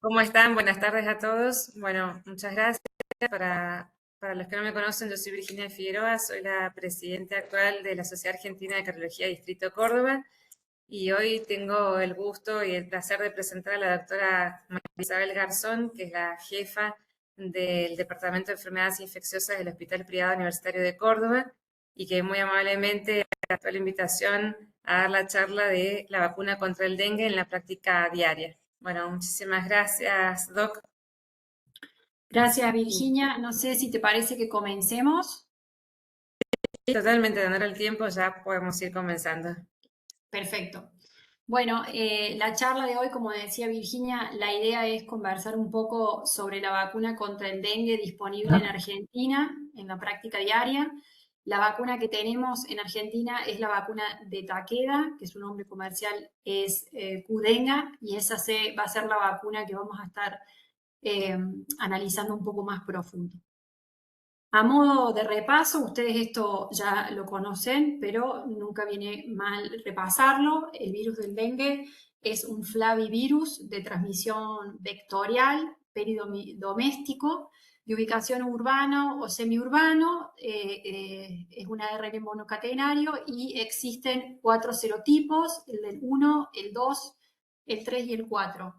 ¿Cómo están? Buenas tardes a todos. Bueno, muchas gracias. Para los que no me conocen, yo soy Virginia Figueroa, soy la presidenta actual de la Sociedad Argentina de Cardiología Distrito Córdoba y hoy tengo el gusto y el placer de presentar a la doctora María Isabel Garzón, que es la jefa del Departamento de Enfermedades Infecciosas del Hospital Privado Universitario de Córdoba y que muy amablemente aceptó la invitación a dar la charla de la vacuna contra el dengue en la práctica diaria. Bueno, muchísimas gracias, Doc. Gracias, Virginia. No sé si te parece que comencemos. Totalmente de honor al tiempo, ya podemos ir comenzando. Perfecto. Bueno, la charla de hoy, como decía Virginia, la idea es conversar un poco sobre la vacuna contra el dengue disponible en Argentina en la práctica diaria. La vacuna que tenemos en Argentina es la vacuna de Takeda, que su nombre comercial es Qdenga, y va a ser la vacuna que vamos a estar eh, analizando un poco más profundo. A modo de repaso, ustedes esto ya lo conocen, pero nunca viene mal repasarlo. El virus del dengue es un flavivirus de transmisión vectorial peridoméstico de ubicación urbano o semiurbano. Es un ARN monocatenario y existen 4 serotipos, el del 1, el 2, el 3 y el 4,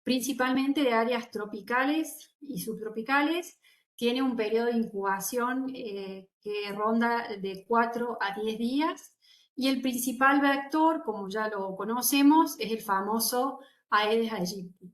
principalmente de áreas tropicales y subtropicales. Tiene un periodo de incubación que ronda de 4 a 10 días y el principal vector, como ya lo conocemos, es el famoso Aedes aegypti.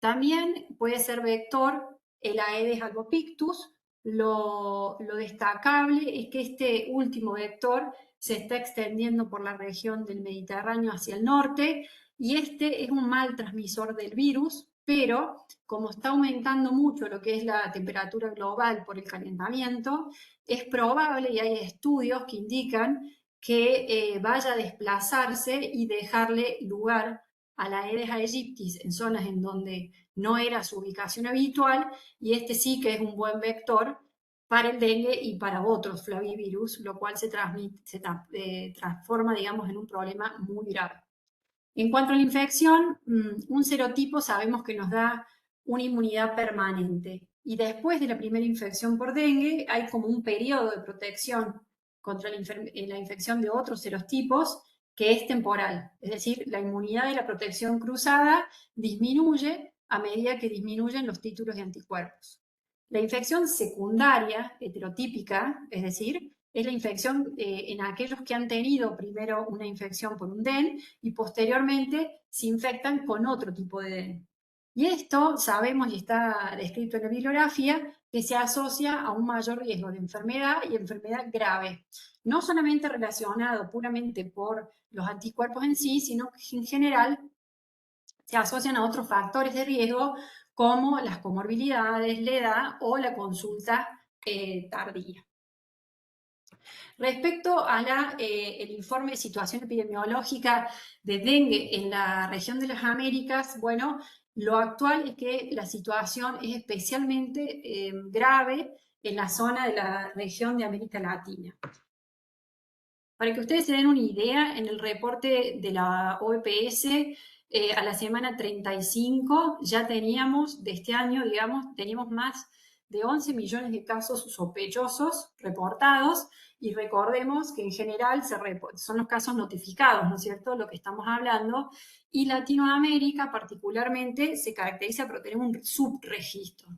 También puede ser vector el Aedes albopictus. Lo destacable es que este último vector se está extendiendo por la región del Mediterráneo hacia el norte y este es un mal transmisor del virus, pero como está aumentando mucho lo que es la temperatura global por el calentamiento, es probable, y hay estudios que indican que vaya a desplazarse y dejarle lugar a la Aedes aegyptis en zonas en donde no era su ubicación habitual, y este sí que es un buen vector para el dengue y para otros flavivirus, lo cual transforma, digamos, en un problema muy grave. En cuanto a la infección, un serotipo sabemos que nos da una inmunidad permanente. Y después de la primera infección por dengue, hay como un periodo de protección contra la infección de otros serotipos que es temporal. Es decir, la inmunidad y la protección cruzada disminuye a medida que disminuyen los títulos de anticuerpos. La infección secundaria, heterotípica, es decir, es la infección en aquellos que han tenido primero una infección por un DEN y posteriormente se infectan con otro tipo de DEN. Y esto sabemos y está descrito en la bibliografía que se asocia a un mayor riesgo de enfermedad y enfermedad grave, no solamente relacionado puramente por los anticuerpos en sí, sino que en general se asocian a otros factores de riesgo como las comorbilidades, la edad o la consulta tardía. Respecto a el informe de situación epidemiológica de dengue en la región de las Américas, bueno, lo actual es que la situación es especialmente grave en la zona de la región de América Latina. Para que ustedes se den una idea, en el reporte de la OEPS, a la semana 35 ya teníamos, de este año, digamos, teníamos más de 11 millones de casos sospechosos reportados, y recordemos que en general son los casos notificados, ¿no es cierto?, lo que estamos hablando, y Latinoamérica particularmente se caracteriza por tener un subregistro.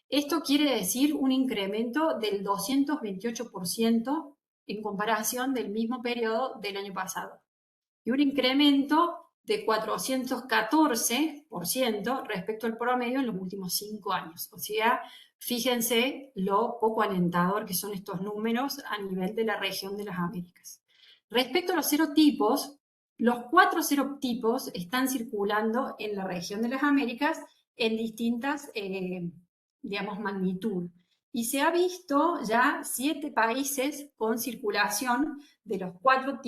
Esto quiere decir un incremento del 228% en comparación del mismo periodo del año pasado, y un incremento de 414% respecto al promedio en los últimos 5 años. O sea, fíjense lo poco alentador que son estos números a nivel de la región de las Américas. Respecto a los serotipos, los 4 serotipos están circulando en la región de las Américas en distintas, digamos, magnitud. Y se ha visto ya 7 países con circulación de los 4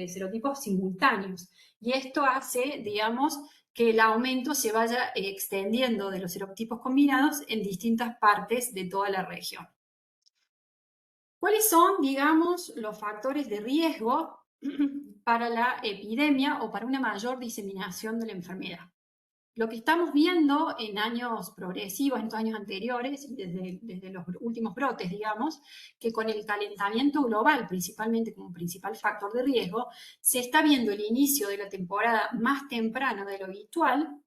serotipos simultáneos. Y esto hace, digamos, que el aumento se vaya extendiendo de los serotipos combinados en distintas partes de toda la región. ¿Cuáles son, digamos, los factores de riesgo para la epidemia o para una mayor diseminación de la enfermedad? Lo que estamos viendo en años progresivos, en estos años anteriores, desde los últimos brotes, digamos, que con el calentamiento global, principalmente como principal factor de riesgo, se está viendo el inicio de la temporada más temprano de lo habitual,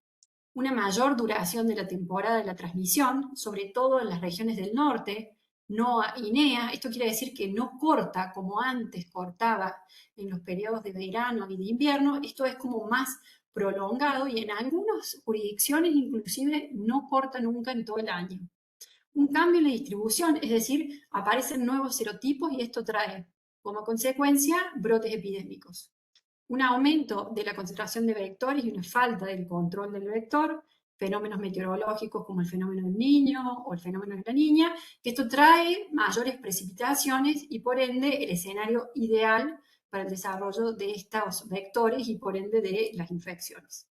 una mayor duración de la temporada de la transmisión, sobre todo en las regiones del norte, no INEA. Esto quiere decir que no corta como antes cortaba en los periodos de verano y de invierno. Esto es como más prolongado y en algunas jurisdicciones inclusive no corta nunca en todo el año. Un cambio en la distribución, es decir, aparecen nuevos serotipos y esto trae como consecuencia brotes epidémicos. Un aumento de la concentración de vectores y una falta del control del vector, fenómenos meteorológicos como el fenómeno del niño o el fenómeno de la niña, que esto trae mayores precipitaciones y por ende el escenario ideal para el desarrollo de estos vectores y por ende de las infecciones.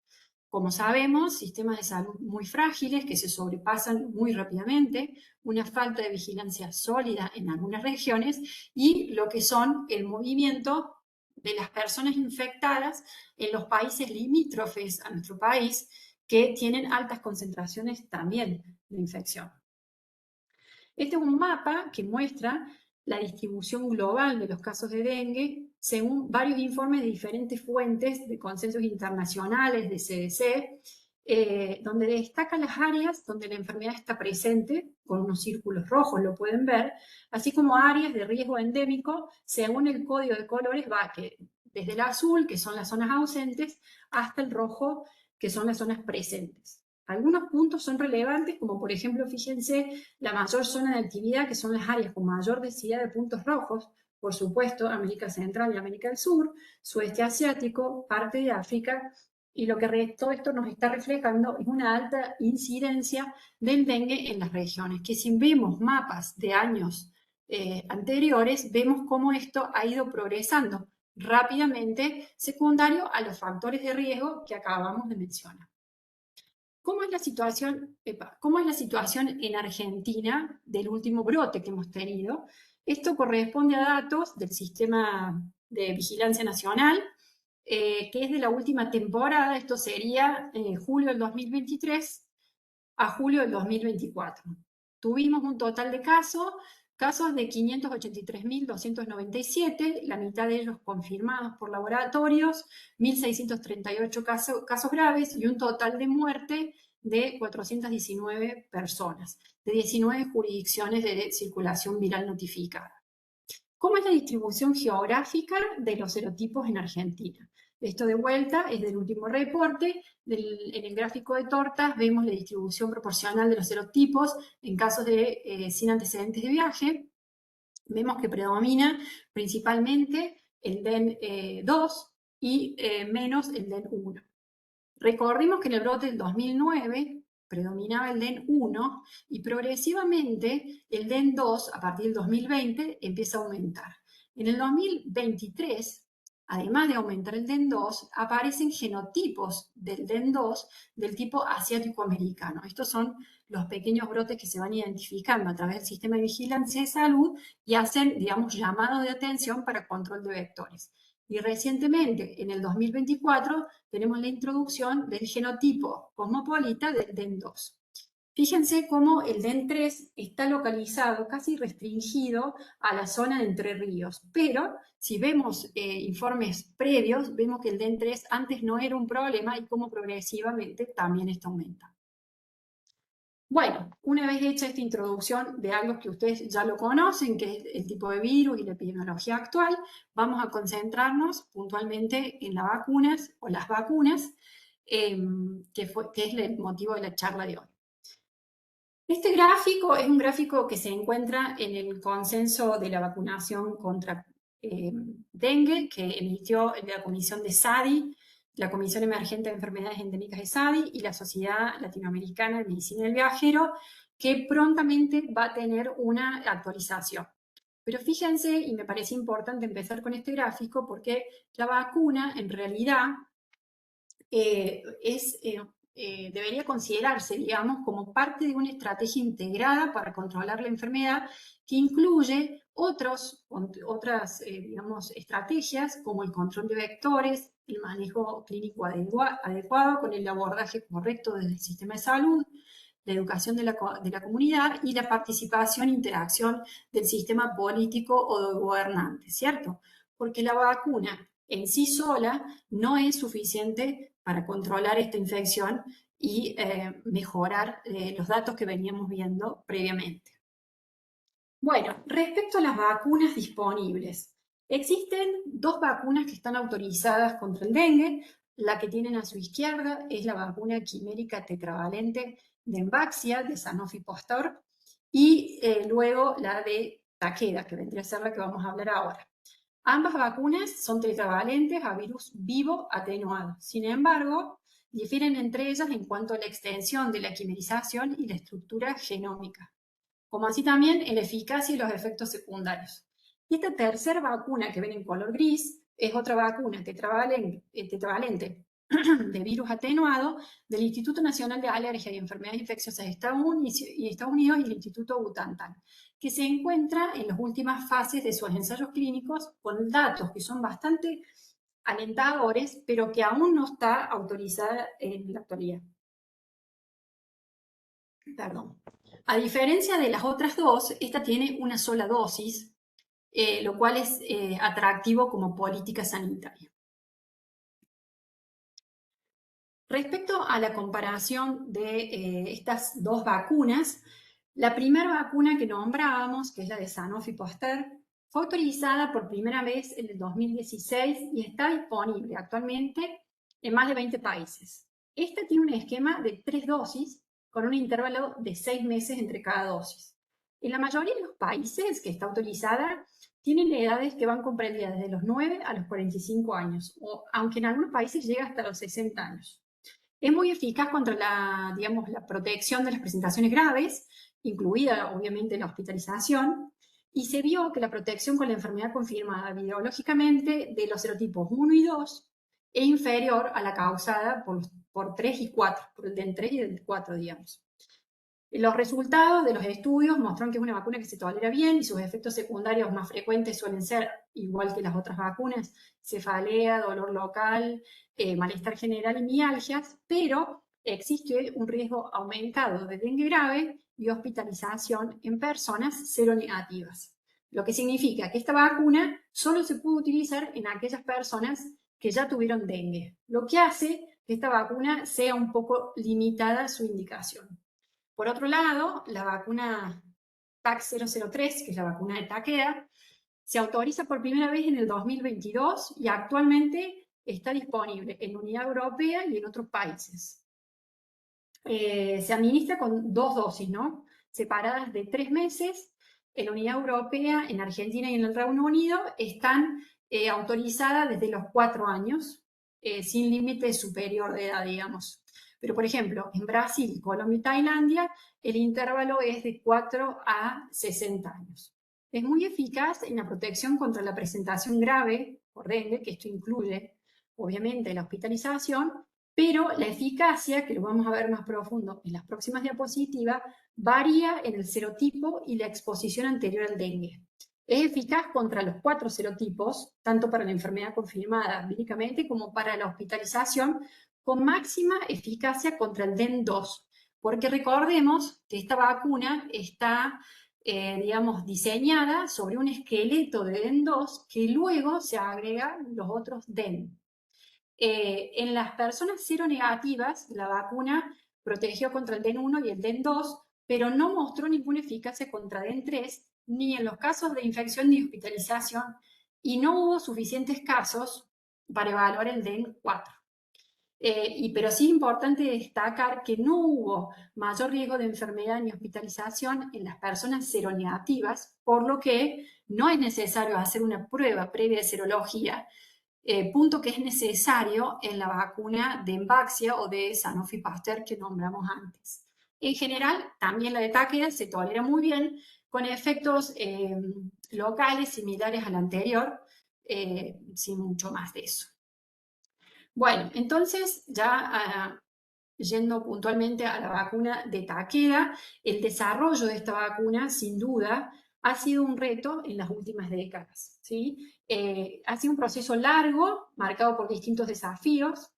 Como sabemos, sistemas de salud muy frágiles que se sobrepasan muy rápidamente, una falta de vigilancia sólida en algunas regiones y lo que son el movimiento de las personas infectadas en los países limítrofes a nuestro país que tienen altas concentraciones también de infección. Este es un mapa que muestra la distribución global de los casos de dengue según varios informes de diferentes fuentes de consensos internacionales, de CDC, donde destacan las áreas donde la enfermedad está presente, con unos círculos rojos lo pueden ver, así como áreas de riesgo endémico, según el código de colores va desde el azul, que son las zonas ausentes, hasta el rojo, que son las zonas presentes. Algunos puntos son relevantes, como por ejemplo, fíjense, la mayor zona de actividad, que son las áreas con mayor densidad de puntos rojos, por supuesto, América Central y América del Sur, Sudeste Asiático, parte de África, y lo que todo esto nos está reflejando es una alta incidencia del dengue en las regiones, que si vemos mapas de años anteriores, vemos cómo esto ha ido progresando rápidamente, secundario a los factores de riesgo que acabamos de mencionar. ¿Cómo es la situación, cómo es la situación en Argentina del último brote que hemos tenido? Esto corresponde a datos del Sistema de Vigilancia Nacional, que es de la última temporada. Esto sería julio del 2023 a julio del 2024. Tuvimos un total de casos de 583.297, la mitad de ellos confirmados por laboratorios, 1.638 casos graves y un total de muerte de 419 personas, de 19 jurisdicciones de circulación viral notificada. ¿Cómo es la distribución geográfica de los serotipos en Argentina? Esto de vuelta es del último reporte. En el gráfico de tortas vemos la distribución proporcional de los serotipos en casos de sin antecedentes de viaje. Vemos que predomina principalmente el DEN2 y menos el DEN1. Recordemos que en el brote del 2009 predominaba el DEN1 y progresivamente el DEN2 a partir del 2020 empieza a aumentar. En el 2023, además de aumentar el DEN2, aparecen genotipos del DEN2 del tipo asiático-americano. Estos son los pequeños brotes que se van identificando a través del sistema de vigilancia de salud y hacen, digamos, llamado de atención para control de vectores. Y recientemente, en el 2024, tenemos la introducción del genotipo cosmopolita del DEN2. Fíjense cómo el DEN3 está localizado, casi restringido a la zona de Entre Ríos, pero si vemos informes previos, vemos que el DEN3 antes no era un problema y cómo progresivamente también está aumentando. Bueno, una vez hecha esta introducción de algo que ustedes ya lo conocen, que es el tipo de virus y la epidemiología actual, vamos a concentrarnos puntualmente en las vacunas o las vacunas, que es el motivo de la charla de hoy. Este gráfico es un gráfico que se encuentra en el consenso de la vacunación contra dengue que emitió la Comisión de SADI, la Comisión Emergente de Enfermedades Endémicas de SADI y la Sociedad Latinoamericana de Medicina del Viajero, que prontamente va a tener una actualización. Pero fíjense, y me parece importante empezar con este gráfico, porque la vacuna en realidad es debería considerarse, digamos, como parte de una estrategia integrada para controlar la enfermedad que incluye otras, digamos, estrategias como el control de vectores, el manejo clínico adecuado con el abordaje correcto del sistema de salud, la educación de la comunidad y la participación e interacción del sistema político o de gobernantes, ¿cierto? Porque la vacuna en sí sola no es suficiente para controlar esta infección y mejorar los datos que veníamos viendo previamente. Bueno, respecto a las vacunas disponibles, existen dos vacunas que están autorizadas contra el dengue. La que tienen a su izquierda es la vacuna quimérica tetravalente de Envaxia, de Sanofi Pasteur, y luego la de Takeda, que vendría a ser la que vamos a hablar ahora. Ambas vacunas son tetravalentes a virus vivo atenuado. Sin embargo, difieren entre ellas en cuanto a la extensión de la quimerización y la estructura genómica, como así también en la eficacia y los efectos secundarios. Y esta tercera vacuna que ven en color gris es otra vacuna tetravalente de virus atenuado del Instituto Nacional de Alergia y Enfermedades Infecciosas de Estados Unidos y el Instituto Butantan, que se encuentra en las últimas fases de sus ensayos clínicos con datos que son bastante alentadores, pero que aún no está autorizada en la actualidad. Perdón. A diferencia de las otras dos, esta tiene una sola dosis, lo cual es atractivo como política sanitaria. Respecto a la comparación de estas dos vacunas, la primera vacuna que nombrábamos, que es la de Sanofi Pasteur, fue autorizada por primera vez en el 2016 y está disponible actualmente en más de 20 países. Esta tiene un esquema de 3 dosis con un intervalo de 6 meses entre cada dosis. En la mayoría de los países que está autorizada, tienen edades que van comprendidas desde los 9 a los 45 años, aunque en algunos países llega hasta los 60 años. Es muy eficaz contra la protección de las presentaciones graves, incluida obviamente la hospitalización, y se vio que la protección con la enfermedad confirmada virológicamente de los serotipos 1 y 2 es inferior a la causada por 3 y 4, por el DEN 3 y el DEN 4, digamos. Los resultados de los estudios muestran que es una vacuna que se tolera bien y sus efectos secundarios más frecuentes suelen ser, igual que las otras vacunas, cefalea, dolor local, malestar general y mialgias, pero existe un riesgo aumentado de dengue grave y hospitalización en personas seronegativas. Lo que significa que esta vacuna solo se puede utilizar en aquellas personas que ya tuvieron dengue, lo que hace que esta vacuna sea un poco limitada su indicación. Por otro lado, la vacuna TAC-003, que es la vacuna de Takeda, se autoriza por primera vez en el 2022 y actualmente está disponible en la Unión Europea y en otros países. Se administra con 2 dosis, ¿no? Separadas de 3 meses. En la Unión Europea, en Argentina y en el Reino Unido están autorizadas desde los 4 años, sin límite superior de edad, digamos. Pero, por ejemplo, en Brasil, Colombia y Tailandia, el intervalo es de 4 a 60 años. Es muy eficaz en la protección contra la presentación grave por dengue, que esto incluye, obviamente, la hospitalización, pero la eficacia, que lo vamos a ver más profundo en las próximas diapositivas, varía en el serotipo y la exposición anterior al dengue. Es eficaz contra los 4 serotipos, tanto para la enfermedad confirmada víricamente como para la hospitalización, con máxima eficacia contra el DEN 2, porque recordemos que esta vacuna está, digamos, diseñada sobre un esqueleto de DEN 2 que luego se agregan los otros DEN. En las personas seronegativas, la vacuna protegió contra el DEN 1 y el DEN 2, pero no mostró ninguna eficacia contra DEN 3, ni en los casos de infección ni hospitalización, y no hubo suficientes casos para evaluar el DEN 4. Pero sí es importante destacar que no hubo mayor riesgo de enfermedad ni hospitalización en las personas seronegativas, por lo que no es necesario hacer una prueba previa de serología, punto que es necesario en la vacuna de Envaxia o de Sanofi Pasteur que nombramos antes. En general, también la de Takeda se tolera muy bien, con efectos locales similares al anterior, sin mucho más de eso. Bueno, entonces ya yendo puntualmente a la vacuna de Takeda, el desarrollo de esta vacuna, sin duda, ha sido un reto en las últimas décadas, ¿sí? Ha sido un proceso largo, marcado por distintos desafíos.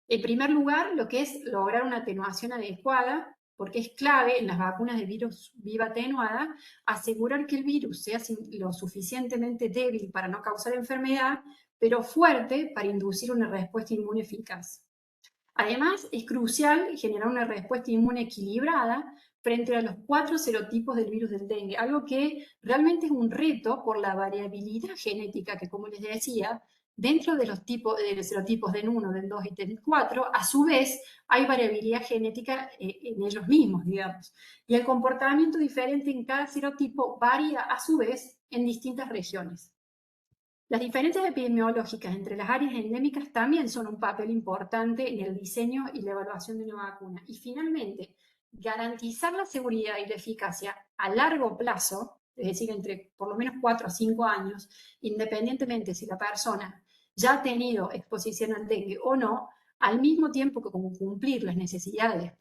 En primer lugar, lo que es lograr una atenuación adecuada, porque es clave en las vacunas de virus viva atenuada, asegurar que el virus sea lo suficientemente débil para no causar enfermedad, pero fuerte para inducir una respuesta inmune eficaz. Además, es crucial generar una respuesta inmune equilibrada frente a los 4 serotipos del virus del dengue, algo que realmente es un reto por la variabilidad genética que, como les decía, dentro de los serotipos del 1, del 2 y del 4, a su vez hay variabilidad genética en ellos mismos, digamos. Y el comportamiento diferente en cada serotipo varía a su vez en distintas regiones. Las diferencias epidemiológicas entre las áreas endémicas también son un papel importante en el diseño y la evaluación de una vacuna. Y finalmente, garantizar la seguridad y la eficacia a largo plazo, es decir, entre por lo menos 4 a 5 años, independientemente si la persona ya ha tenido exposición al dengue o no, al mismo tiempo que como cumplir las necesidades,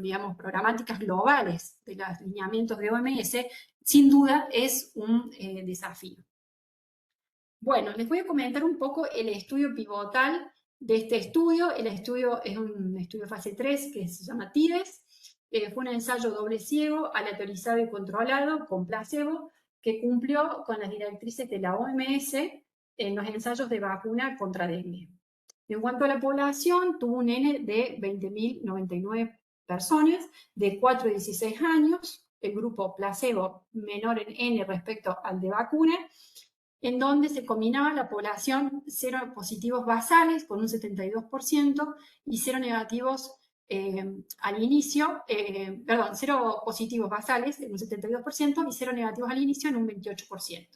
digamos, programáticas globales de los lineamientos de OMS, sin duda es un desafío. Bueno, les voy a comentar un poco el estudio pivotal de este estudio. El estudio es un estudio fase 3 que se llama TIDES. Fue un ensayo doble ciego, aleatorizado y controlado con placebo que cumplió con las directrices de la OMS en los ensayos de vacuna contra dengue. En cuanto a la población, tuvo un N de 20.099 personas de 4 a 16 años, el grupo placebo menor en N respecto al de vacuna, en donde se combinaba la población cero positivos basales con un 72% y cero negativos al inicio, cero positivos basales en un 72% y cero negativos al inicio en un 28%.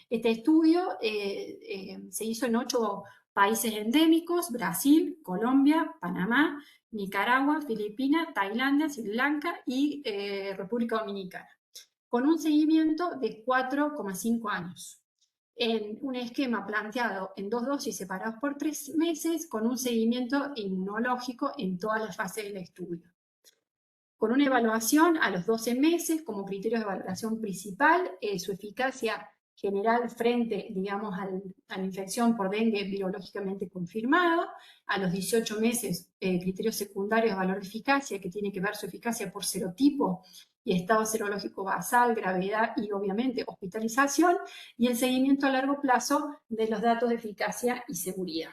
Este estudio se hizo en 8 países endémicos: Brasil, Colombia, Panamá, Nicaragua, Filipinas, Tailandia, Sri Lanka y República Dominicana, con un seguimiento de 4,5 años, en un esquema planteado en 2 dosis separados por 3 meses, con un seguimiento inmunológico en todas las fases del estudio, con una evaluación a los 12 meses como criterio de valoración principal, su eficacia general frente, digamos, a la infección por dengue virológicamente confirmado, a los 18 meses criterios secundarios de valor de eficacia, que tiene que ver su eficacia por serotipo y estado serológico basal, gravedad y obviamente hospitalización, y el seguimiento a largo plazo de los datos de eficacia y seguridad.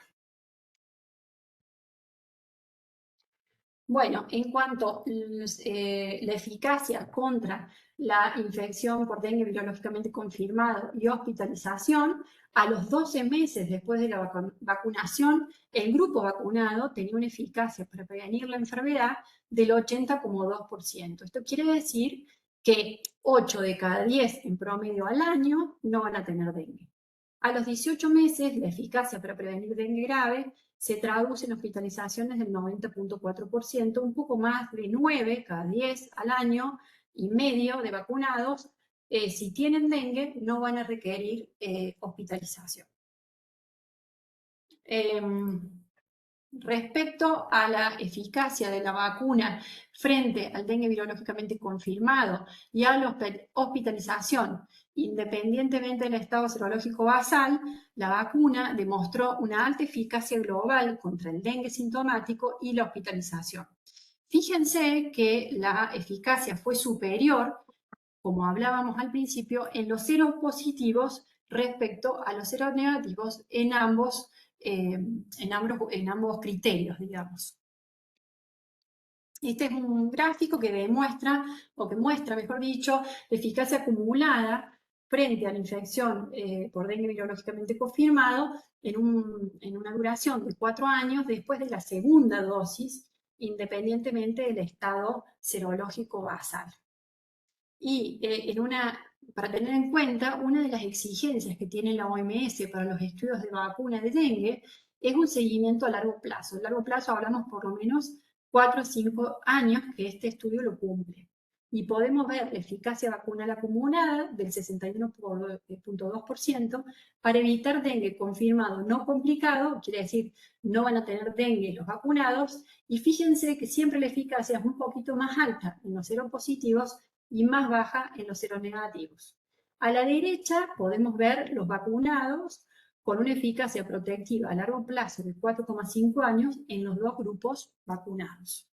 Bueno, en cuanto a la eficacia contra la infección por dengue virológicamente confirmado y hospitalización, a los 12 meses después de la vacunación, el grupo vacunado tenía una eficacia para prevenir la enfermedad del 80,2%. Esto quiere decir que 8 de cada 10 en promedio al año no van a tener dengue. A los 18 meses, la eficacia para prevenir dengue grave se traduce en hospitalizaciones del 90,4%, un poco más de 9 cada 10 al año y medio de vacunados. Si tienen dengue, no van a requerir hospitalización. Respecto a la eficacia de la vacuna frente al dengue virológicamente confirmado y a la hospitalización, independientemente del estado serológico basal, la vacuna demostró una alta eficacia global contra el dengue sintomático y la hospitalización. Fíjense que la eficacia fue superior, como hablábamos al principio, en los seropositivos respecto a los seronegativos en ambos criterios, digamos. Este es un gráfico que demuestra, o que muestra, mejor dicho, la eficacia acumulada frente a la infección por dengue virológicamente confirmado en una duración de 4 años después de la segunda dosis, independientemente del estado serológico basal. Y para tener en cuenta, una de las exigencias que tiene la OMS para los estudios de vacuna de dengue es un seguimiento a largo plazo. A largo plazo hablamos por lo menos 4 o 5 años que este estudio lo cumple. y podemos ver la eficacia vacunal acumulada del 61,2% para evitar dengue confirmado no complicado, quiere decir, no van a tener dengue los vacunados, y fíjense que siempre la eficacia es un poquito más alta en los seropositivos y más baja en los seronegativos. A la derecha podemos ver los vacunados con una eficacia protectiva a largo plazo de 4,5 años en los dos grupos vacunados.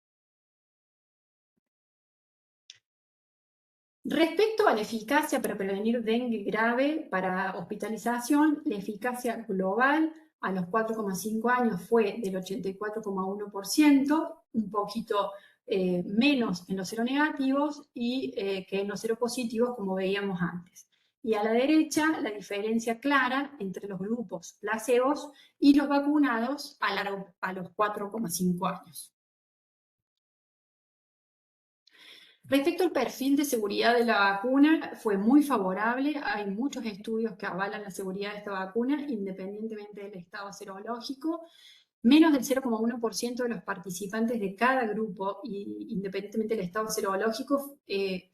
Respecto a la eficacia para prevenir dengue grave para hospitalización, la eficacia global a los 4,5 años fue del 84,1%, un poquito menos en los seronegativos y que en los seropositivos, como veíamos antes. Y a la derecha, la diferencia clara entre los grupos placebos y los vacunados a los 4,5 años. Respecto al perfil de seguridad de la vacuna, fue muy favorable. Hay muchos estudios que avalan la seguridad de esta vacuna, independientemente del estado serológico. Menos del 0,1% de los participantes de cada grupo, y independientemente del estado serológico,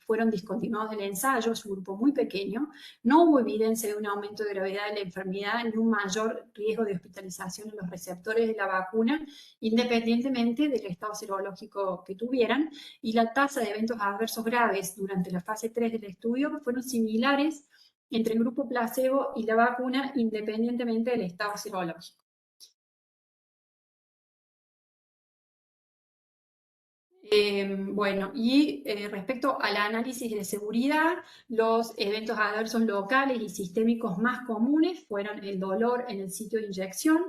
fueron discontinuados del ensayo. Es un grupo muy pequeño. No hubo evidencia de un aumento de gravedad de la enfermedad ni un mayor riesgo de hospitalización en los receptores de la vacuna, independientemente del estado serológico que tuvieran. Y la tasa de eventos adversos graves durante la fase 3 del estudio fueron similares entre el grupo placebo y la vacuna, independientemente del estado serológico. Respecto al análisis de seguridad, los eventos adversos locales y sistémicos más comunes fueron el dolor en el sitio de inyección,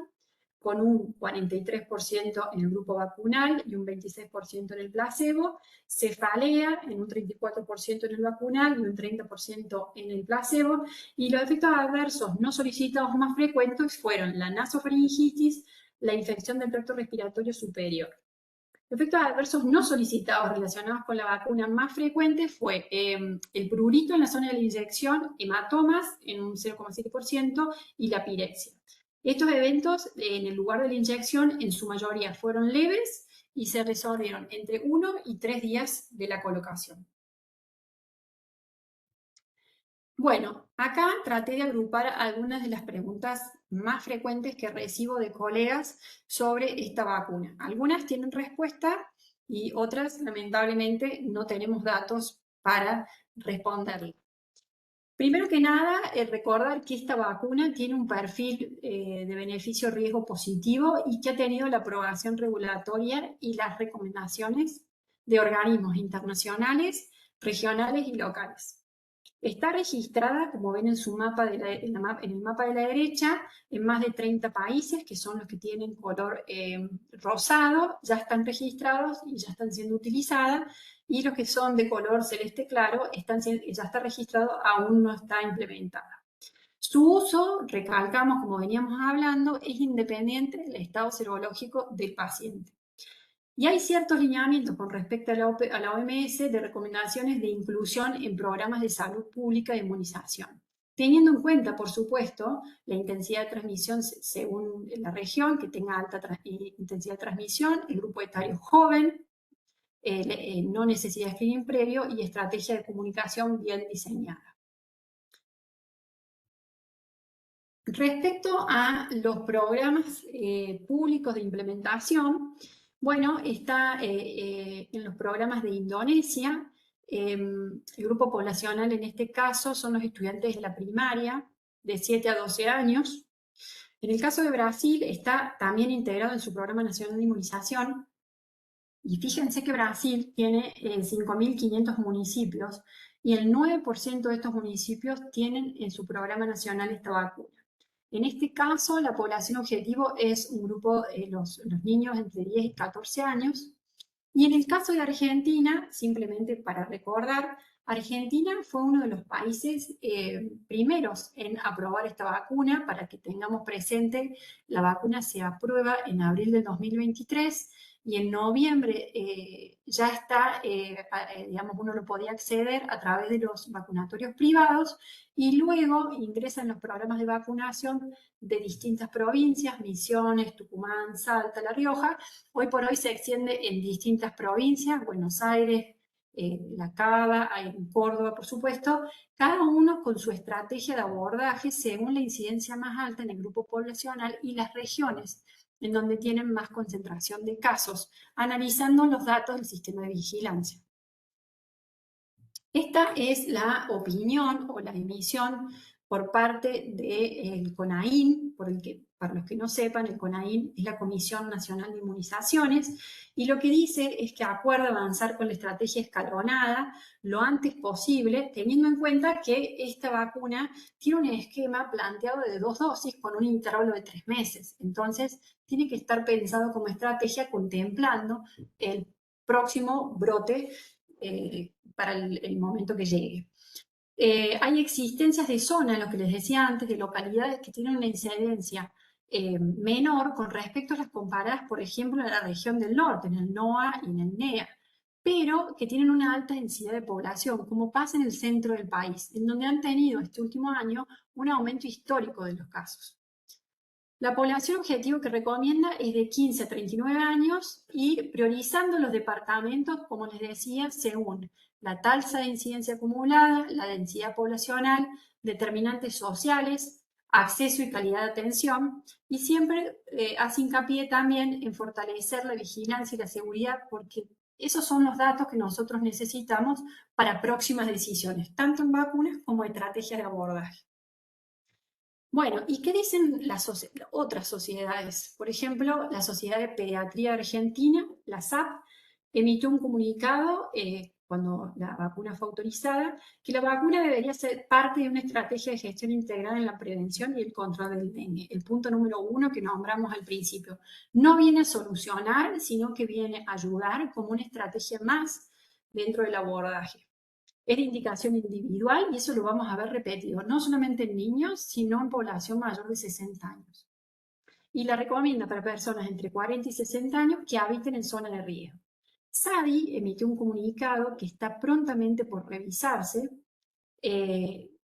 con un 43% en el grupo vacunal y un 26% en el placebo, cefalea en un 34% en el vacunal y un 30% en el placebo, y los efectos adversos no solicitados más frecuentes fueron la nasofaringitis, la infección del tracto respiratorio superior. Efectos adversos no solicitados relacionados con la vacuna más frecuentes fue el prurito en la zona de la inyección, hematomas en un 0,7% y la pirexia. Estos eventos en el lugar de la inyección en su mayoría fueron leves y se resolvieron entre 1 y 3 días de la colocación. Bueno, acá traté de agrupar algunas de las preguntas más frecuentes que recibo de colegas sobre esta vacuna. Algunas tienen respuesta y otras, lamentablemente, no tenemos datos para responderle. Primero que nada, recordar que esta vacuna tiene un perfil de beneficio-riesgo positivo y que ha tenido la aprobación regulatoria y las recomendaciones de organismos internacionales, regionales y locales. Está registrada, como ven en su mapa en el mapa de la derecha, en más de 30 países, que son los que tienen color rosado, ya están registrados y ya están siendo utilizadas, y los que son de color celeste claro, ya está registrado, aún no está implementada. Su uso, recalcamos, como veníamos hablando, es independiente del estado serológico del paciente. Y hay ciertos lineamientos con respecto a la OMS de recomendaciones de inclusión en programas de salud pública de inmunización, teniendo en cuenta, por supuesto, la intensidad de transmisión según la región, que tenga alta intensidad de transmisión, el grupo etario joven, no necesidad de screening previo y estrategia de comunicación bien diseñada. Respecto a los programas públicos de implementación, bueno, está en los programas de Indonesia. El grupo poblacional en este caso son los estudiantes de la primaria, de 7 a 12 años. En el caso de Brasil está también integrado en su Programa Nacional de Inmunización. Y fíjense que Brasil tiene 5.500 municipios y el 9% de estos municipios tienen en su Programa Nacional esta vacuna. En este caso, la población objetivo es un grupo, los niños entre 10 y 14 años. Y en el caso de Argentina, simplemente para recordar, Argentina fue uno de los países primeros en aprobar esta vacuna. Para que tengamos presente, la vacuna se aprueba en abril del 2023 y en noviembre ya está, digamos, uno lo podía acceder a través de los vacunatorios privados y luego ingresa en los programas de vacunación de distintas provincias, Misiones, Tucumán, Salta, La Rioja. Hoy por hoy se extiende en distintas provincias, Buenos Aires, La Cava, hay en Córdoba, por supuesto, cada uno con su estrategia de abordaje según la incidencia más alta en el grupo poblacional y las regiones en donde tienen más concentración de casos, analizando los datos del sistema de vigilancia. Esta es la opinión o la emisión por parte del CONAIN, para los que no sepan, el CONAIN es la Comisión Nacional de Inmunizaciones, y lo que dice es que acuerda avanzar con la estrategia escalonada lo antes posible, teniendo en cuenta que esta vacuna tiene un esquema planteado de 2 dosis con un intervalo de 3 meses. Entonces, tiene que estar pensado como estrategia contemplando el próximo brote para el momento que llegue. Hay existencias de zonas, lo que les decía antes, de localidades que tienen una incidencia menor con respecto a las comparadas, por ejemplo, en la región del norte, en el NOA y en el NEA, pero que tienen una alta densidad de población, como pasa en el centro del país, en donde han tenido este último año un aumento histórico de los casos. La población objetivo que recomienda es de 15 a 39 años y priorizando los departamentos, como les decía, según la tasa de incidencia acumulada, la densidad poblacional, determinantes sociales, acceso y calidad de atención, y siempre hace hincapié también en fortalecer la vigilancia y la seguridad, porque esos son los datos que nosotros necesitamos para próximas decisiones, tanto en vacunas como estrategias de abordaje. Bueno, ¿y qué dicen las otras sociedades? Por ejemplo, la Sociedad de Pediatría Argentina, la SAP, emitió un comunicado cuando la vacuna fue autorizada, que la vacuna debería ser parte de una estrategia de gestión integral en la prevención y el control del dengue. El punto número 1 que nombramos al principio. No viene a solucionar, sino que viene a ayudar como una estrategia más dentro del abordaje. Es de indicación individual y eso lo vamos a ver repetido, no solamente en niños, sino en población mayor de 60 años. Y la recomienda para personas entre 40 y 60 años que habiten en zona de riesgo. SADI emitió un comunicado que está prontamente por revisarse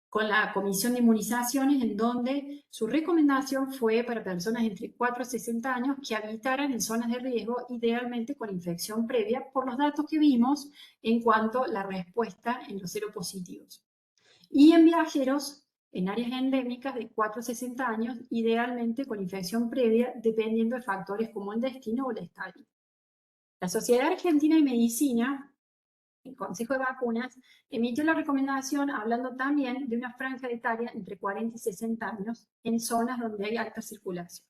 con la Comisión de Inmunizaciones, en donde su recomendación fue para personas entre 4 a 60 años que habitaran en zonas de riesgo, idealmente con infección previa, por los datos que vimos en cuanto a la respuesta en los seropositivos. Y en viajeros en áreas endémicas de 4 a 60 años, idealmente con infección previa, dependiendo de factores como el destino o la estadía. La Sociedad Argentina de Medicina, el Consejo de Vacunas, emitió la recomendación hablando también de una franja etaria entre 40 y 60 años en zonas donde hay alta circulación.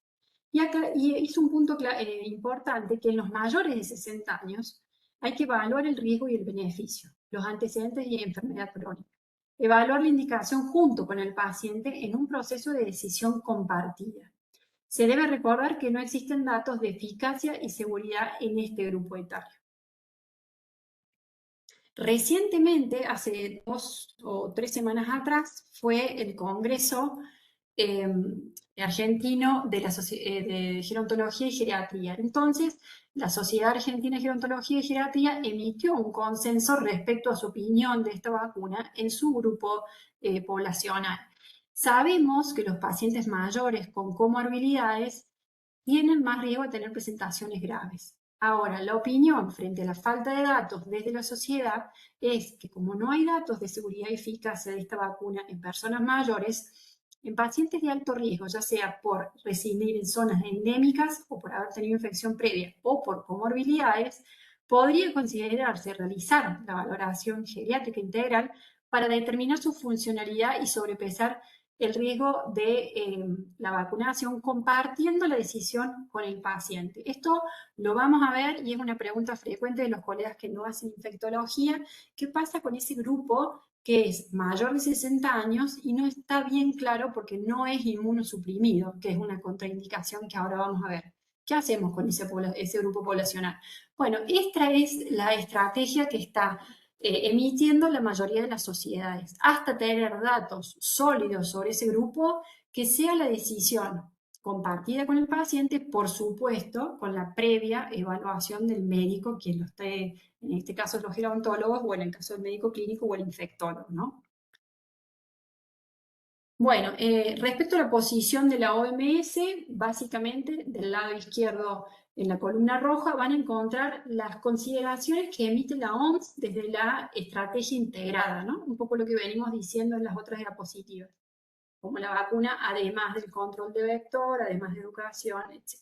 Y acá hizo un punto importante, que en los mayores de 60 años hay que evaluar el riesgo y el beneficio, los antecedentes y enfermedad crónica. Evaluar la indicación junto con el paciente en un proceso de decisión compartida. Se debe recordar que no existen datos de eficacia y seguridad en este grupo etario. Recientemente, hace 2 o 3 semanas atrás, fue el Congreso argentino de gerontología y geriatría. Entonces, la Sociedad Argentina de Gerontología y Geriatría emitió un consenso respecto a su opinión de esta vacuna en su grupo poblacional. Sabemos que los pacientes mayores con comorbilidades tienen más riesgo de tener presentaciones graves. Ahora, la opinión frente a la falta de datos desde la sociedad es que como no hay datos de seguridad y eficacia de esta vacuna en personas mayores, en pacientes de alto riesgo, ya sea por residir en zonas endémicas o por haber tenido infección previa o por comorbilidades, podría considerarse realizar la valoración geriátrica integral para determinar su funcionalidad y sobrepesar el riesgo de la vacunación, compartiendo la decisión con el paciente. Esto lo vamos a ver y es una pregunta frecuente de los colegas que no hacen infectología. ¿Qué pasa con ese grupo que es mayor de 60 años y no está bien claro porque no es inmunosuprimido, que es una contraindicación que ahora vamos a ver? ¿Qué hacemos con ese grupo poblacional? Bueno, esta es la estrategia que está emitiendo la mayoría de las sociedades, hasta tener datos sólidos sobre ese grupo, que sea la decisión compartida con el paciente, por supuesto, con la previa evaluación del médico, quien lo esté, en este caso los gerontólogos, o en el caso del médico clínico o el infectólogo, ¿no? Bueno, respecto a la posición de la OMS, básicamente del lado izquierdo en la columna roja van a encontrar las consideraciones que emite la OMS desde la estrategia integrada, ¿no? Un poco lo que venimos diciendo en las otras diapositivas, como la vacuna, además del control de vector, además de educación, etc.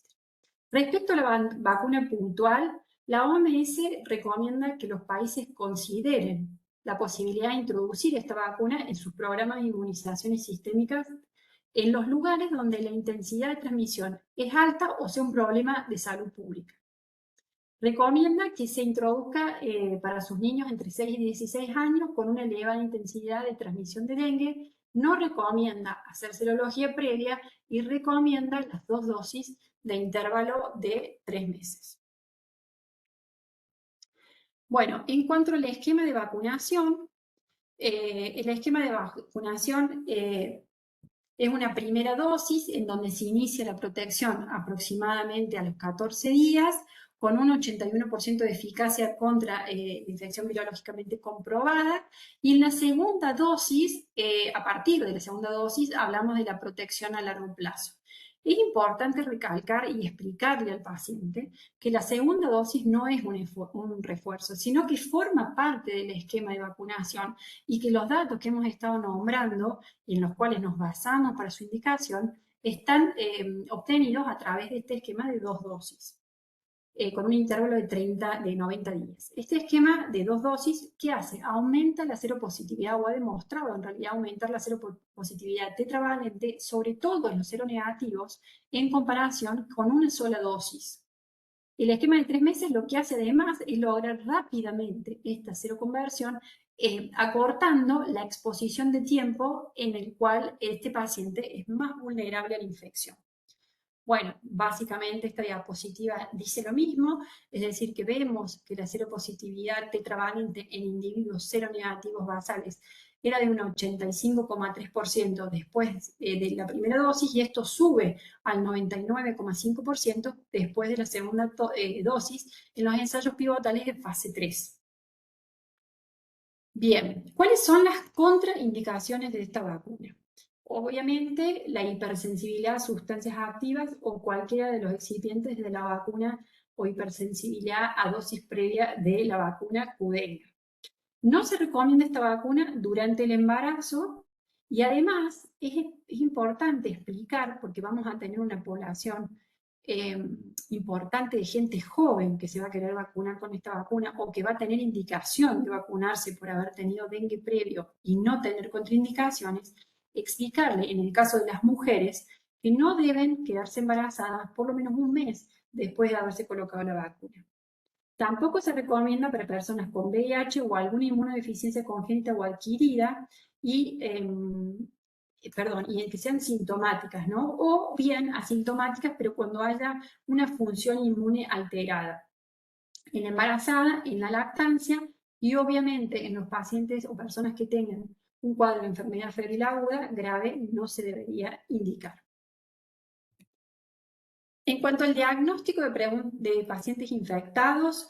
Respecto a la vacuna puntual, la OMS recomienda que los países consideren la posibilidad de introducir esta vacuna en sus programas de inmunizaciones sistémicas en los lugares donde la intensidad de transmisión es alta o sea un problema de salud pública. Recomienda que se introduzca para sus niños entre 6 y 16 años con una elevada intensidad de transmisión de dengue. No recomienda hacer serología previa y recomienda las 2 dosis de intervalo de 3 meses. Bueno, en cuanto al esquema de vacunación, el esquema de vacunación es una primera dosis en donde se inicia la protección aproximadamente a los 14 días, con un 81% de eficacia contra infección virológicamente comprobada. Y en la segunda dosis, a partir de la segunda dosis, hablamos de la protección a largo plazo. Es importante recalcar y explicarle al paciente que la segunda dosis no es un refuerzo, sino que forma parte del esquema de vacunación y que los datos que hemos estado nombrando y en los cuales nos basamos para su indicación están obtenidos a través de este esquema de 2 dosis. Con un intervalo de 90 días. Este esquema de 2 dosis, ¿qué hace? Aumenta la seropositividad, o ha demostrado en realidad aumentar la seropositividad tetravalente, sobre todo en los seronegativos, en comparación con una sola dosis. El esquema de 3 meses lo que hace además es lograr rápidamente esta seroconversión, acortando la exposición de tiempo en el cual este paciente es más vulnerable a la infección. Bueno, básicamente esta diapositiva dice lo mismo, es decir, que vemos que la seropositividad tetravalente en individuos seronegativos basales era de un 85,3% después de la primera dosis y esto sube al 99,5% después de la segunda dosis en los ensayos pivotales de fase 3. Bien, ¿cuáles son las contraindicaciones de esta vacuna? Obviamente, la hipersensibilidad a sustancias activas o cualquiera de los excipientes de la vacuna o hipersensibilidad a dosis previa de la vacuna Qdenga. No se recomienda esta vacuna durante el embarazo y además es importante explicar, porque vamos a tener una población importante de gente joven que se va a querer vacunar con esta vacuna o que va a tener indicación de vacunarse por haber tenido dengue previo y no tener contraindicaciones, explicarle en el caso de las mujeres que no deben quedarse embarazadas por lo menos un mes después de haberse colocado la vacuna. Tampoco se recomienda para personas con VIH o alguna inmunodeficiencia congénita o adquirida y que sean sintomáticas, ¿no? O bien asintomáticas, pero cuando haya una función inmune alterada. En la embarazada, en la lactancia y obviamente en los pacientes o personas que tengan un cuadro de enfermedad febril aguda grave no se debería indicar. En cuanto al diagnóstico de pacientes infectados,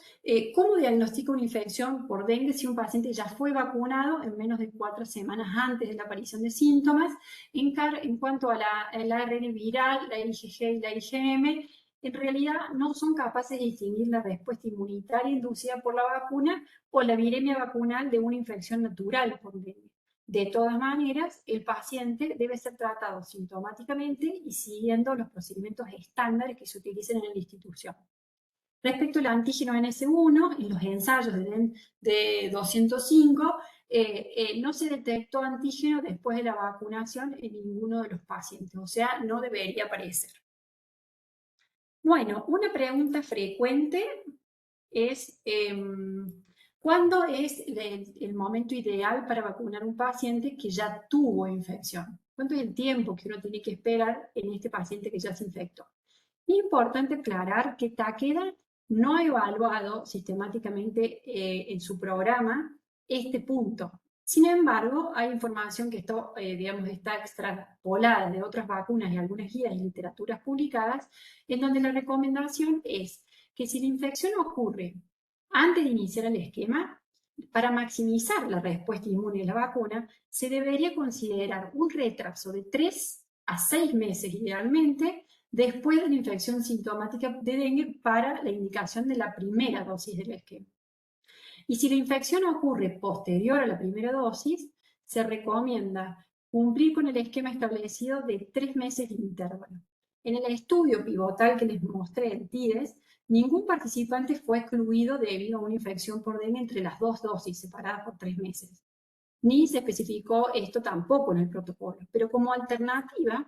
¿cómo diagnostica una infección por dengue si un paciente ya fue vacunado en menos de 4 semanas antes de la aparición de síntomas? En cuanto a la ARN viral, la IgG y la IgM, en realidad no son capaces de distinguir la respuesta inmunitaria inducida por la vacuna o la viremia vacunal de una infección natural por dengue. De todas maneras, el paciente debe ser tratado sintomáticamente y siguiendo los procedimientos estándares que se utilizan en la institución. Respecto al antígeno NS1, en los ensayos de 205, no se detectó antígeno después de la vacunación en ninguno de los pacientes, o sea, no debería aparecer. Bueno, una pregunta frecuente es ¿cuándo es el momento ideal para vacunar a un paciente que ya tuvo infección? ¿Cuánto es el tiempo que uno tiene que esperar en este paciente que ya se infectó? Es importante aclarar que Takeda no ha evaluado sistemáticamente en su programa este punto. Sin embargo, hay información que está extrapolada de otras vacunas y algunas guías y literaturas publicadas, en donde la recomendación es que si la infección ocurre antes de iniciar el esquema, para maximizar la respuesta inmune de la vacuna, se debería considerar un retraso de 3 a 6 meses idealmente después de la infección sintomática de dengue para la indicación de la primera dosis del esquema. Y si la infección ocurre posterior a la primera dosis, se recomienda cumplir con el esquema establecido de 3 meses de intervalo. En el estudio pivotal que les mostré en TIDES, ningún participante fue excluido debido a una infección por dengue entre las 2 dosis separadas por 3 meses. Ni se especificó esto tampoco en el protocolo, pero como alternativa,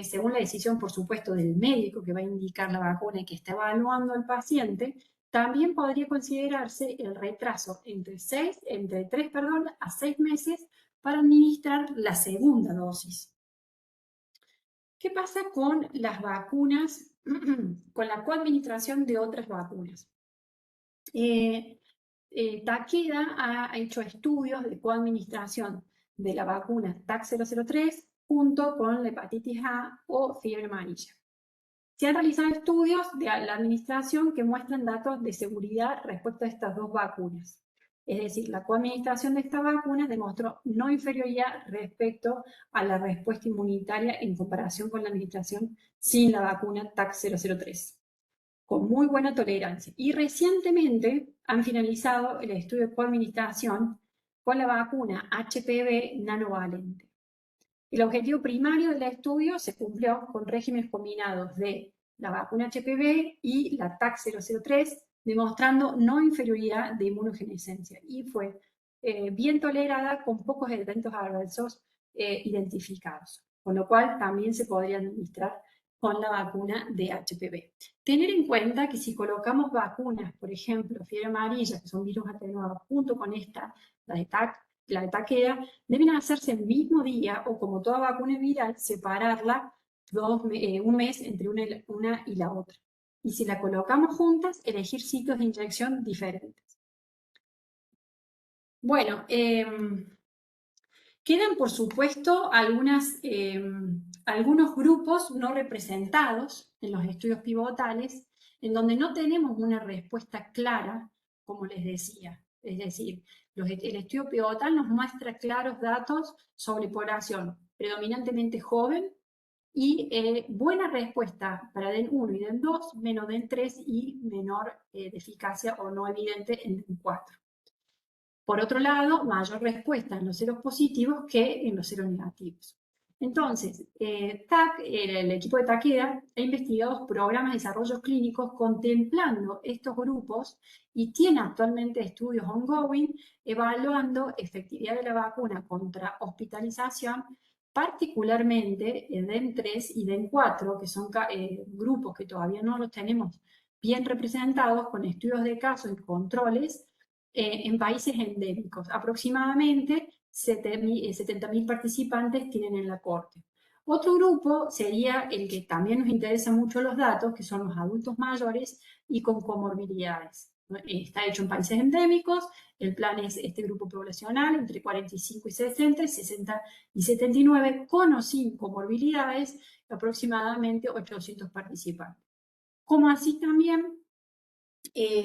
según la decisión, por supuesto, del médico que va a indicar la vacuna y que está evaluando al paciente, también podría considerarse el retraso entre 3 a 6 meses para administrar la segunda dosis. ¿Qué pasa con las vacunas, con la coadministración de otras vacunas? Takeda ha hecho estudios de coadministración de la vacuna TAC-003 junto con la hepatitis A o fiebre amarilla. Se han realizado estudios de la administración que muestran datos de seguridad respecto a estas dos vacunas. Es decir, la coadministración de estas vacunas demostró no inferioridad respecto a la respuesta inmunitaria en comparación con la administración sin la vacuna TAC-003, con muy buena tolerancia. Y recientemente han finalizado el estudio de coadministración con la vacuna HPV nanovalente. El objetivo primario del estudio se cumplió con regímenes combinados de la vacuna HPV y la TAC-003, demostrando no inferioridad de inmunogenescencia y fue bien tolerada con pocos eventos adversos identificados, con lo cual también se podría administrar con la vacuna de HPV. Tener en cuenta que si colocamos vacunas, por ejemplo, fiebre amarilla, que son virus atenuados, junto con esta, la de Takeda, deben hacerse el mismo día o, como toda vacuna viral, separarla un mes entre una y la otra. Y si la colocamos juntas, elegir sitios de inyección diferentes. Bueno, quedan, por supuesto, algunos grupos no representados en los estudios pivotales, en donde no tenemos una respuesta clara, como les decía. Es decir, el estudio pivotal nos muestra claros datos sobre población predominantemente joven y buena respuesta para DEN 1 y DEN 2, menos DEN 3 y menor de eficacia o no evidente en DEN 4. Por otro lado, mayor respuesta en los seros positivos que en los seros negativos. Entonces, el equipo de Takeda ha investigado programas de desarrollo clínicos contemplando estos grupos y tiene actualmente estudios ongoing evaluando efectividad de la vacuna contra hospitalización, particularmente en DEN 3 y DEN 4, que son grupos que todavía no los tenemos bien representados con estudios de casos y controles en países endémicos. Aproximadamente 70.000 participantes tienen en la corte. Otro grupo sería el que también nos interesa mucho los datos, que son los adultos mayores y con comorbilidades. Está hecho en países endémicos, el plan es este grupo poblacional entre 45 y 60, 60 y 79, con o sin comorbilidades, aproximadamente 800 participantes. Como así también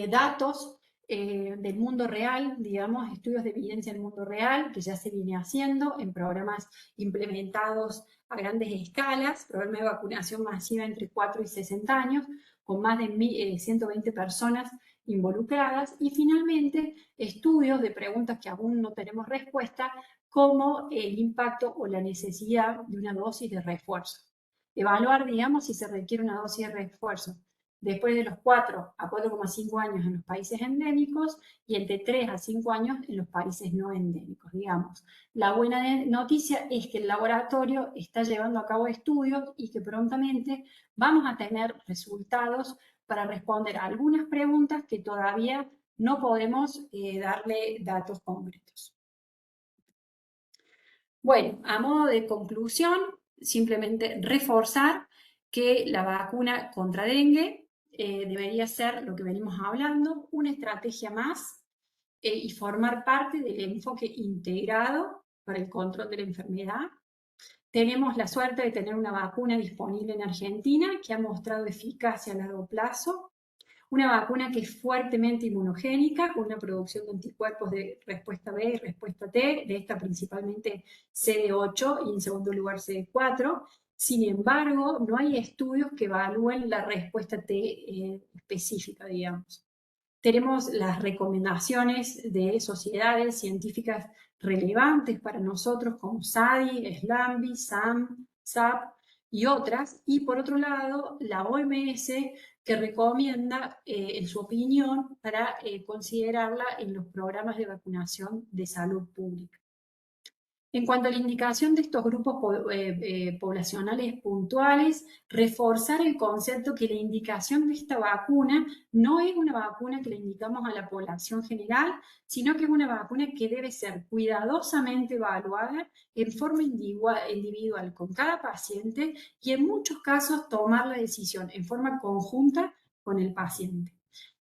datos del mundo real, digamos, estudios de evidencia del mundo real, que ya se viene haciendo en programas implementados a grandes escalas, programa de vacunación masiva entre 4 y 60 años, con más de 120 personas involucradas, y finalmente estudios de preguntas que aún no tenemos respuesta, como el impacto o la necesidad de una dosis de refuerzo. Evaluar, digamos, si se requiere una dosis de refuerzo después de los 4 a 4,5 años en los países endémicos y entre 3 a 5 años en los países no endémicos, digamos. La buena noticia es que el laboratorio está llevando a cabo estudios y que prontamente vamos a tener resultados para responder a algunas preguntas que todavía no podemos darle datos concretos. Bueno, a modo de conclusión, simplemente reforzar que la vacuna contra dengue debería ser, lo que venimos hablando, una estrategia más y formar parte del enfoque integrado para el control de la enfermedad. Tenemos la suerte de tener una vacuna disponible en Argentina que ha mostrado eficacia a largo plazo, una vacuna que es fuertemente inmunogénica, con una producción de anticuerpos de respuesta B y respuesta T, de esta principalmente CD8 y en segundo lugar CD4, Sin embargo, no hay estudios que evalúen la respuesta T específica, digamos. Tenemos las recomendaciones de sociedades científicas relevantes para nosotros, como SADI, SLAMBI, SAM, SAP y otras. Y por otro lado, la OMS, que recomienda, en su opinión, para considerarla en los programas de vacunación de salud pública. En cuanto a la indicación de estos grupos poblacionales puntuales, reforzar el concepto que la indicación de esta vacuna no es una vacuna que le indicamos a la población general, sino que es una vacuna que debe ser cuidadosamente evaluada en forma individual con cada paciente y en muchos casos tomar la decisión en forma conjunta con el paciente.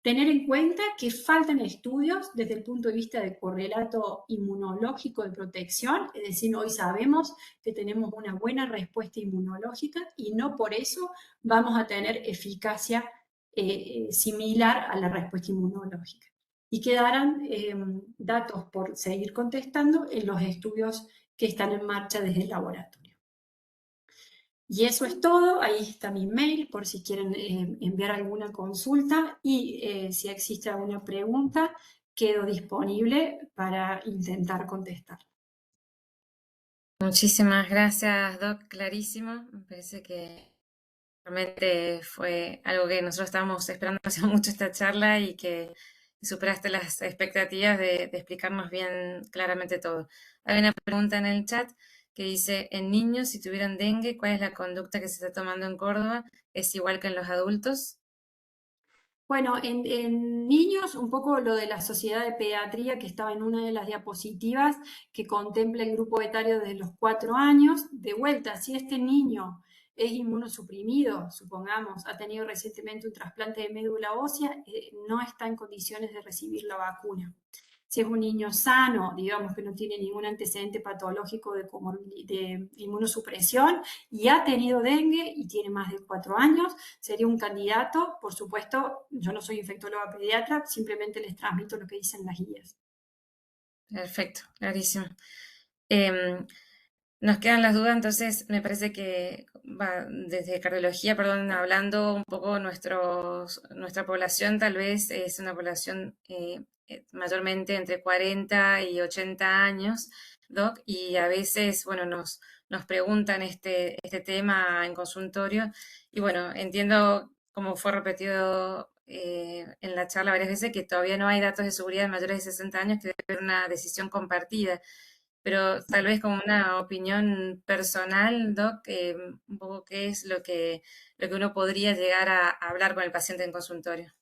Tener en cuenta que faltan estudios desde el punto de vista del correlato inmunológico de protección, es decir, hoy sabemos que tenemos una buena respuesta inmunológica y no por eso vamos a tener eficacia similar a la respuesta inmunológica. Y quedarán datos por seguir contestando en los estudios que están en marcha desde el laboratorio. Y eso es todo, ahí está mi mail por si quieren enviar alguna consulta y si existe alguna pregunta, quedo disponible para intentar contestar. Muchísimas gracias, Doc, clarísimo. Me parece que realmente fue algo que nosotros estábamos esperando hace mucho esta charla y que superaste las expectativas de explicarnos bien claramente todo. Hay una pregunta en el chat que dice, en niños, si tuvieran dengue, ¿cuál es la conducta que se está tomando en Córdoba? ¿Es igual que en los adultos? Bueno, en niños, un poco lo de la Sociedad de Pediatría que estaba en una de las diapositivas, que contempla el grupo etario desde los 4 años. De vuelta, si este niño es inmunosuprimido, supongamos, ha tenido recientemente un trasplante de médula ósea, no está en condiciones de recibir la vacuna. Si es un niño sano, digamos que no tiene ningún antecedente patológico de inmunosupresión y ha tenido dengue y tiene más de 4 años, sería un candidato. Por supuesto, yo no soy infectóloga pediatra, simplemente les transmito lo que dicen las guías. Perfecto, clarísimo. Em, Nos quedan las dudas, entonces me parece que desde cardiología, perdón, hablando un poco nuestra población tal vez es una población mayormente entre 40 y 80 años, Doc, y a veces, bueno, nos preguntan este tema en consultorio y bueno, entiendo como fue repetido en la charla varias veces que todavía no hay datos de seguridad de mayores de 60 años, que debe haber una decisión compartida, pero tal vez como una opinión personal, Doc, un poco qué es lo que uno podría llegar a hablar con el paciente en consultorio.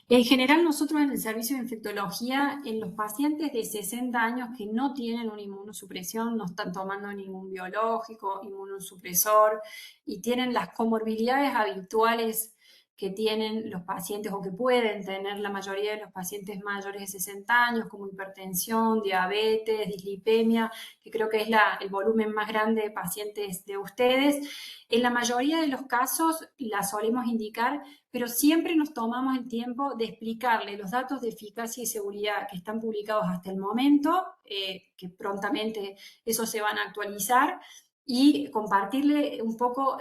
En general, nosotros en el servicio de infectología, en los pacientes de 60 años que no tienen una inmunosupresión, no están tomando ningún biológico, inmunosupresor y tienen las comorbilidades habituales que tienen los pacientes o que pueden tener la mayoría de los pacientes mayores de 60 años, como hipertensión, diabetes, dislipemia, que creo que es el volumen más grande de pacientes de ustedes. En la mayoría de los casos la solemos indicar, pero siempre nos tomamos el tiempo de explicarle los datos de eficacia y seguridad que están publicados hasta el momento, que prontamente esos se van a actualizar, y compartirle un poco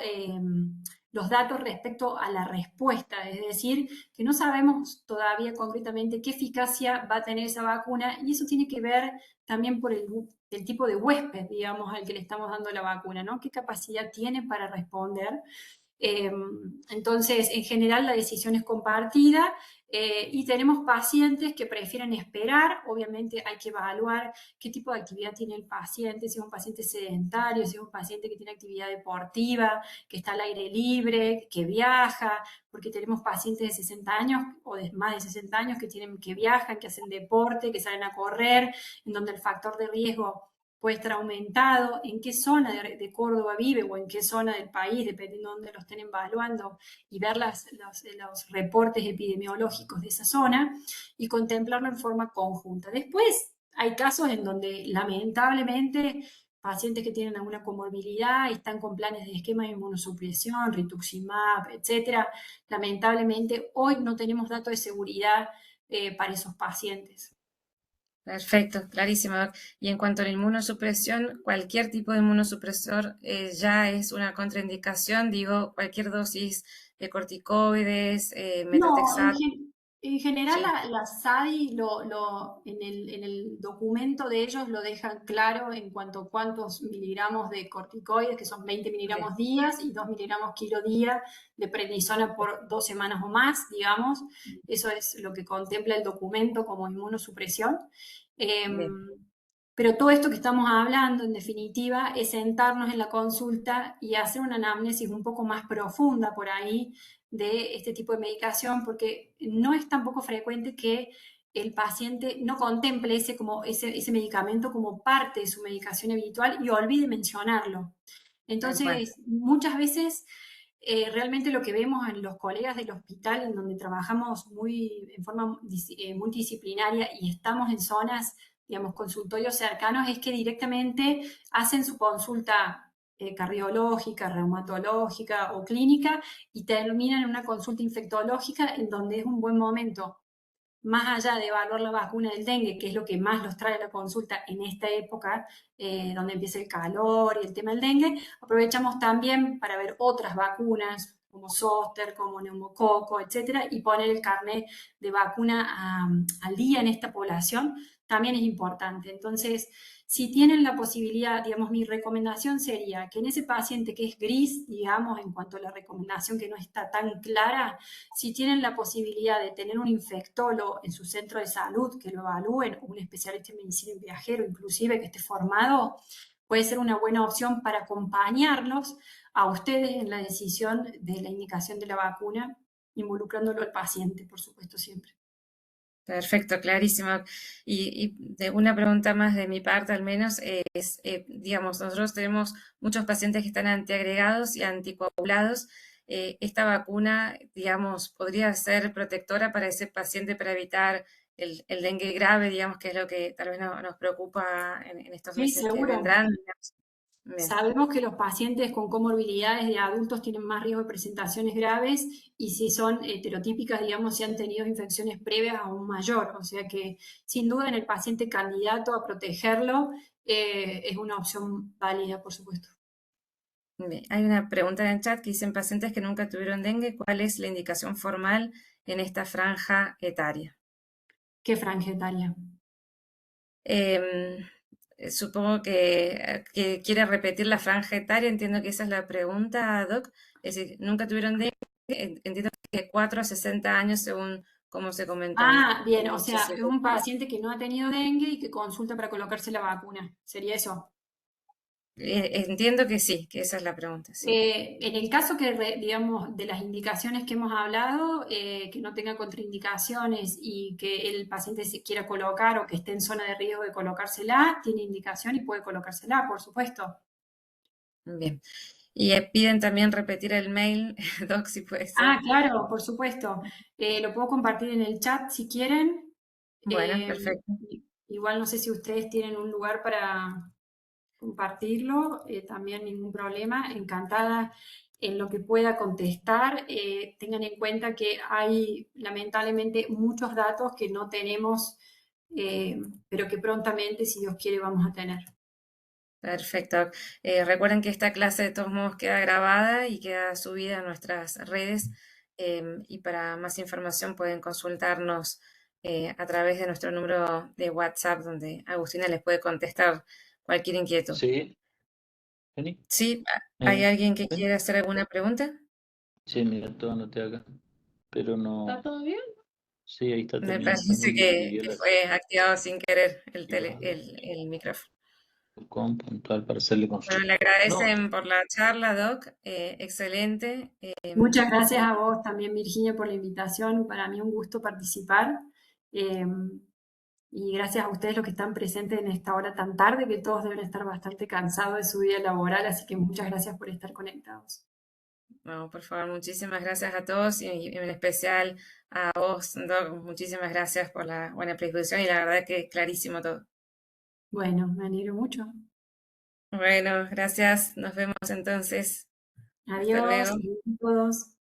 los datos respecto a la respuesta, es decir, que no sabemos todavía concretamente qué eficacia va a tener esa vacuna y eso tiene que ver también por el tipo de huésped, digamos, al que le estamos dando la vacuna, ¿no? ¿Qué capacidad tiene para responder? Entonces, en general, la decisión es compartida y tenemos pacientes que prefieren esperar. Obviamente hay que evaluar qué tipo de actividad tiene el paciente, si es un paciente sedentario, si es un paciente que tiene actividad deportiva, que está al aire libre, que viaja, porque tenemos pacientes de 60 años o de más de 60 años que viajan, que hacen deporte, que salen a correr, en donde el factor de riesgo puede estar aumentado, en qué zona de Córdoba vive o en qué zona del país, dependiendo de dónde lo estén evaluando, y ver los reportes epidemiológicos de esa zona y contemplarlo en forma conjunta. Después hay casos en donde lamentablemente pacientes que tienen alguna comorbilidad y están con planes de esquema de inmunosupresión, rituximab, etcétera, lamentablemente hoy no tenemos datos de seguridad para esos pacientes. Perfecto, clarísimo, Doc. Y en cuanto a la inmunosupresión, cualquier tipo de inmunosupresor ya es una contraindicación, digo, cualquier dosis de corticoides, No, metotrexato, en general sí, la SADI en el documento de ellos lo dejan claro en cuanto a cuántos miligramos de corticoides, que son 20 bien, miligramos días y 2 miligramos kilo día de prednisona por 2 semanas o más, digamos. Eso es lo que contempla el documento como inmunosupresión. bien, Em, pero todo esto que estamos hablando, en definitiva, es sentarnos en la consulta y hacer una anamnesis un poco más profunda por ahí de este tipo de medicación, porque no es tampoco frecuente que el paciente no contemple ese medicamento como parte de su medicación habitual y olvide mencionarlo. tal cual. Entonces, muchas veces realmente lo que vemos en los colegas del hospital, en donde trabajamos en forma multidisciplinaria y estamos en zonas, digamos, consultorios cercanos, es que directamente hacen su consulta cardiológica, reumatológica o clínica y terminan en una consulta infectológica en donde es un buen momento, más allá de evaluar la vacuna del dengue, que es lo que más los trae a la consulta en esta época, donde empieza el calor y el tema del dengue, aprovechamos también para ver otras vacunas como zóster, como neumococo, etcétera, y poner el carnet de vacuna al día en esta población también es importante. Entonces, si tienen la posibilidad, digamos, mi recomendación sería que en ese paciente que es gris, digamos, en cuanto a la recomendación que no está tan clara, si tienen la posibilidad de tener un infectólogo en su centro de salud que lo evalúen, o un especialista en medicina en viajero, inclusive que esté formado, puede ser una buena opción para acompañarlos a ustedes en la decisión de la indicación de la vacuna, involucrándolo al paciente, por supuesto, siempre. Perfecto, clarísimo. Y de una pregunta más de mi parte, al menos, es, digamos, nosotros tenemos muchos pacientes que están antiagregados y anticoagulados. ¿Esta vacuna, digamos, podría ser protectora para ese paciente para evitar el dengue grave, digamos, que es lo que tal vez nos preocupa en estos Sí, meses que seguro. vendrán? Bien, Sabemos que los pacientes con comorbilidades de adultos tienen más riesgo de presentaciones graves y si son heterotípicas, digamos, si han tenido infecciones previas aún mayor. O sea que sin duda en el paciente candidato a protegerlo es una opción válida, por supuesto. bien. Hay una pregunta en el chat que dicen pacientes que nunca tuvieron dengue, ¿cuál es la indicación formal en esta franja etaria? ¿Qué franja etaria? Em, Supongo que quiere repetir la franja etaria, entiendo que esa es la pregunta, Doc. Es decir, nunca tuvieron dengue, entiendo que de 4 a 60 años según como se comentó. Ah, bien, o No sé sea, si es un paciente que no ha tenido dengue y que consulta para colocarse la vacuna. ¿Sería eso? entiendo que sí, que esa es la pregunta, sí. En el caso que, digamos, de las indicaciones que hemos hablado, que no tenga contraindicaciones y que el paciente se quiera colocar o que esté en zona de riesgo de colocársela, tiene indicación y puede colocársela, por supuesto. Bien. Y piden también repetir el mail, Doc, si puede Ah, ser. claro, por supuesto. Lo puedo compartir en el chat si quieren. Bueno, Eh, perfecto. Igual no sé si ustedes tienen un lugar para compartirlo, también ningún problema, encantada en lo que pueda contestar. Tengan en cuenta que hay lamentablemente muchos datos que no tenemos, eh, pero que prontamente, si Dios quiere, vamos a tener. Perfecto. Recuerden que esta clase de todos modos queda grabada y queda subida a nuestras redes y para más información pueden consultarnos a través de nuestro número de WhatsApp donde Agustina les puede contestar cualquier inquietud. Sí, Jenny. ¿Sí? ¿Hay Eh, alguien que ¿Ven? quiera hacer alguna pregunta? Sí, mira, todo anoté acá. Pero no. ¿Está todo bien? Sí, ahí está Me terminando parece también que fue activado sin querer el micrófono. con puntual para hacerle Bueno, consulta. le No, agradecen por la charla, Doc. Excelente. Muchas gracias a vos también, Virginia, por la invitación. Para mí un gusto participar. Eh, y gracias a ustedes los que están presentes en esta hora tan tarde, que todos deben estar bastante cansados de su vida laboral, así que muchas gracias por estar conectados. No, por favor, muchísimas gracias a todos y en especial a vos, Doc. Muchísimas gracias por la buena predisposición y la verdad que clarísimo todo. Bueno, me alegro mucho. Bueno, gracias. Nos vemos entonces. Hasta Adiós, luego. saludos a todos.